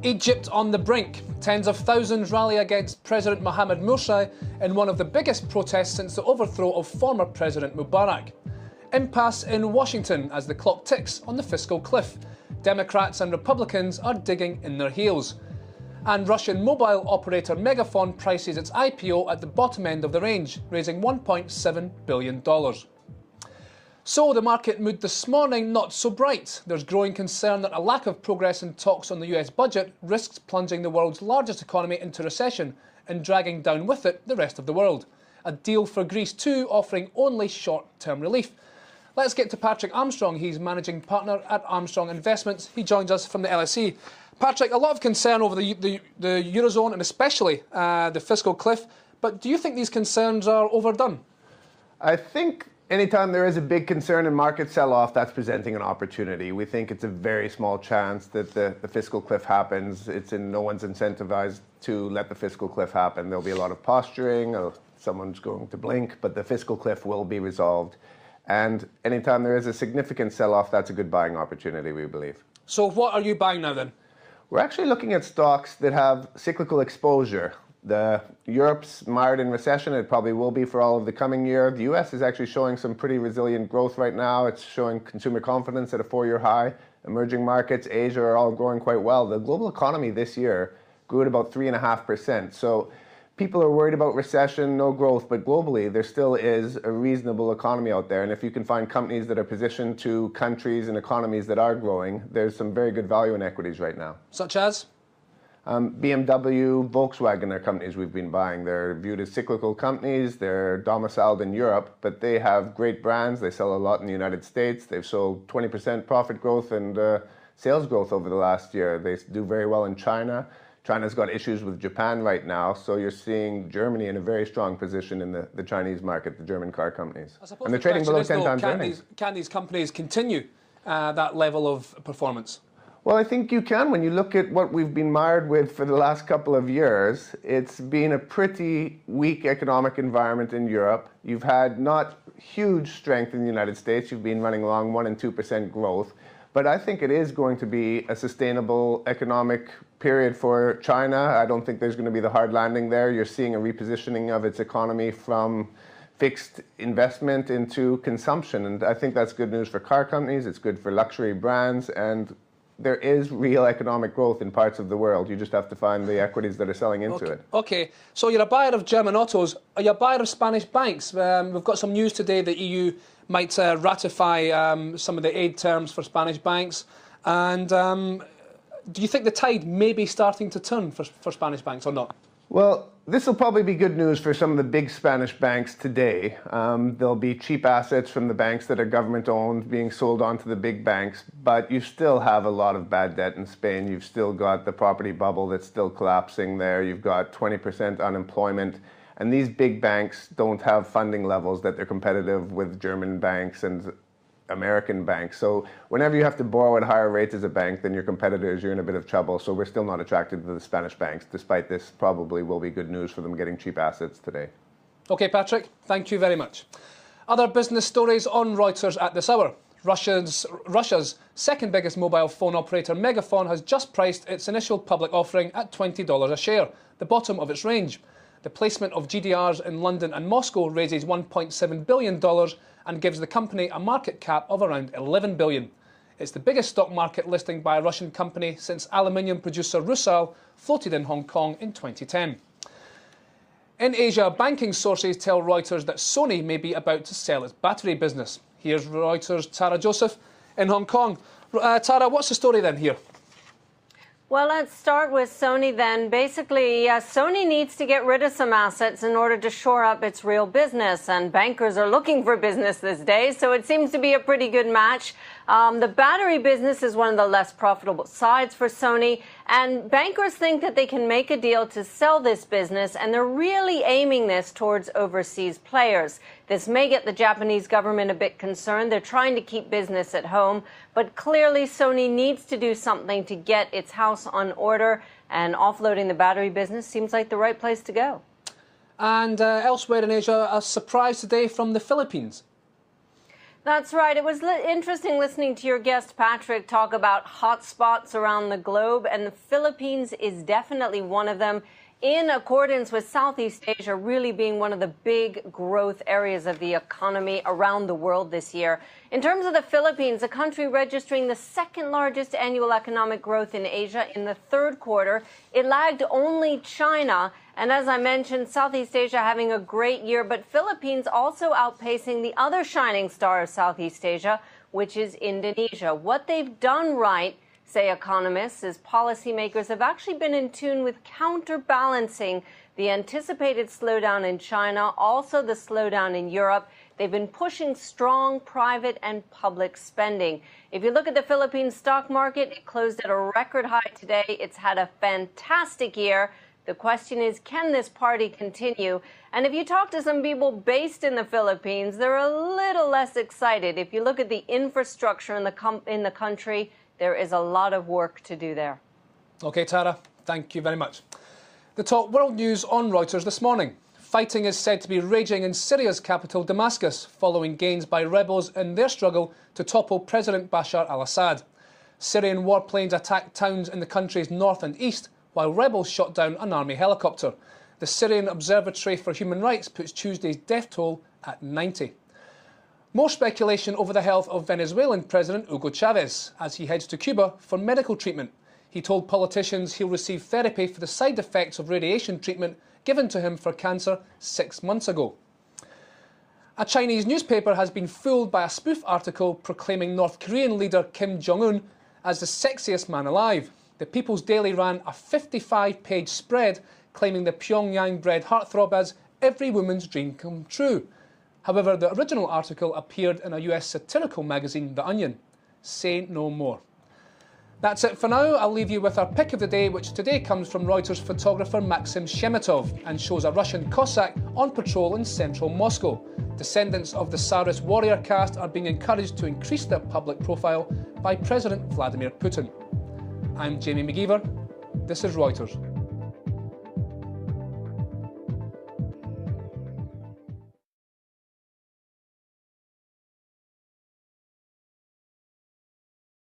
Egypt on the brink. Tens of thousands rally against President Mohamed Morsi in one of the biggest protests since the overthrow of former President Mubarak. Impasse in Washington as the clock ticks on the fiscal cliff. Democrats and Republicans are digging in their heels. And Russian mobile operator Megafon prices its IPO at the bottom end of the range, raising $1.7 billion. So the market mood this morning not so bright. There's growing concern that a lack of progress in talks on the US budget risks plunging the world's largest economy into recession and dragging down with it the rest of the world. A deal for Greece too, offering only short-term relief. Let's get to Patrick Armstrong. He's managing partner at Armstrong Investments. He joins us from the LSE. Patrick, a lot of concern over the Eurozone and especially the fiscal cliff. But do you think these concerns are overdone? I think anytime there is a big concern in market sell-off, that's presenting an opportunity. We think it's a very small chance that the fiscal cliff happens. It's in no one's incentivized to let the fiscal cliff happen. There'll be a lot of posturing, or someone's going to blink, but the fiscal cliff will be resolved. And anytime there is a significant sell-off, that's a good buying opportunity, we believe. So what are you buying now then? We're actually looking at stocks that have cyclical exposure. Europe's mired in recession. It probably will be for all of the coming year. The US is actually showing some pretty resilient growth right now. It's showing consumer confidence at a 4-year high. Emerging markets, Asia are all growing quite well. The global economy this year grew at about 3.5%. So people are worried about recession, no growth, but globally there still is a reasonable economy out there. And if you can find companies that are positioned to countries and economies that are growing, there's some very good value in equities right now. Such as? BMW, Volkswagen are companies we've been buying. They're viewed as cyclical companies. They're domiciled in Europe, but they have great brands. They sell a lot in the United States. They've sold 20% profit growth and sales growth over the last year. They do very well in China. China's got issues with Japan right now, so you're seeing Germany in a very strong position in the Chinese market, the German car companies. And they're trading below 10 times earnings. Can these companies continue that level of performance? Well, I think you can. When you look at what we've been mired with for the last couple of years, it's been a pretty weak economic environment in Europe. You've had not huge strength in the United States. You've been running along 1% and 2% growth. But I think it is going to be a sustainable economic period for China. I don't think there's going to be the hard landing there. You're seeing a repositioning of its economy from fixed investment into consumption. And I think that's good news for car companies. It's good for luxury brands. And there is real economic growth in parts of the world. You just have to find the equities that are selling into it. Okay, so you're a buyer of German autos. Are you a buyer of Spanish banks? We've got some news today that EU might ratify some of the aid terms for Spanish banks. And do you think the tide may be starting to turn for Spanish banks or not? Well, this will probably be good news for some of the big Spanish banks today. There'll be cheap assets from the banks that are government-owned being sold on to the big banks, but you still have a lot of bad debt in Spain. You've still got the property bubble that's still collapsing there. You've got 20% unemployment, and these big banks don't have funding levels that they're competitive with German banks and American banks. So whenever you have to borrow at higher rates as a bank than your competitors, you're in a bit of trouble. So we're still not attracted to the Spanish banks, despite this probably will be good news for them getting cheap assets today. Okay, Patrick, thank you very much. Other business stories on Reuters at this hour. Russia's second biggest mobile phone operator, Megafon, has just priced its initial public offering at $20 a share, the bottom of its range. The placement of GDRs in London and Moscow raises $1.7 billion and gives the company a market cap of around $11 billion. It's the biggest stock market listing by a Russian company since aluminium producer Rusal floated in Hong Kong in 2010. In Asia, banking sources tell Reuters that Sony may be about to sell its battery business. Here's Reuters' Tara Joseph in Hong Kong. Tara, what's the story then here? Well, let's start with Sony then. Basically, Sony needs to get rid of some assets in order to shore up its real business, and bankers are looking for business these days, so it seems to be a pretty good match. The battery business is one of the less profitable sides for Sony, and bankers think that they can make a deal to sell this business, and they're really aiming this towards overseas players. This may get the Japanese government a bit concerned. They're trying to keep business at home, but clearly Sony needs to do something to get its house on order, and offloading the battery business seems like the right place to go. And elsewhere in Asia, a surprise today from the Philippines. That's right. It was interesting listening to your guest, Patrick, talk about hotspots around the globe, and the Philippines is definitely one of them, in accordance with Southeast Asia really being one of the big growth areas of the economy around the world this year. In terms of the Philippines, a country registering the second largest annual economic growth in Asia in the third quarter, it lagged only China. And as I mentioned, Southeast Asia having a great year, but Philippines also outpacing the other shining star of Southeast Asia, which is Indonesia. What they've done right, say economists, is policymakers have actually been in tune with counterbalancing the anticipated slowdown in China, also the slowdown in Europe. They've been pushing strong private and public spending. If you look at the Philippine stock market, it closed at a record high today. It's had a fantastic year. The question is, can this party continue? And if you talk to some people based in the Philippines, they're a little less excited. If you look at the infrastructure in the country, there is a lot of work to do there. OK, Tara, thank you very much. The top world news on Reuters this morning. Fighting is said to be raging in Syria's capital, Damascus, following gains by rebels in their struggle to topple President Bashar al-Assad. Syrian warplanes attacked towns in the country's north and east, while rebels shot down an army helicopter. The Syrian Observatory for Human Rights puts Tuesday's death toll at 90. More speculation over the health of Venezuelan President Hugo Chavez as he heads to Cuba for medical treatment. He told politicians he'll receive therapy for the side effects of radiation treatment given to him for cancer 6 months ago. A Chinese newspaper has been fooled by a spoof article proclaiming North Korean leader Kim Jong-un as the sexiest man alive. The People's Daily ran a 55-page spread claiming the Pyongyang-bred heartthrob as every woman's dream come true. However, the original article appeared in a US satirical magazine, The Onion. Say no more. That's it for now. I'll leave you with our pick of the day, which today comes from Reuters photographer Maxim Shemetov and shows a Russian Cossack on patrol in central Moscow. Descendants of the Tsarist warrior caste are being encouraged to increase their public profile by President Vladimir Putin. I'm Jamie McGeever. This is Reuters.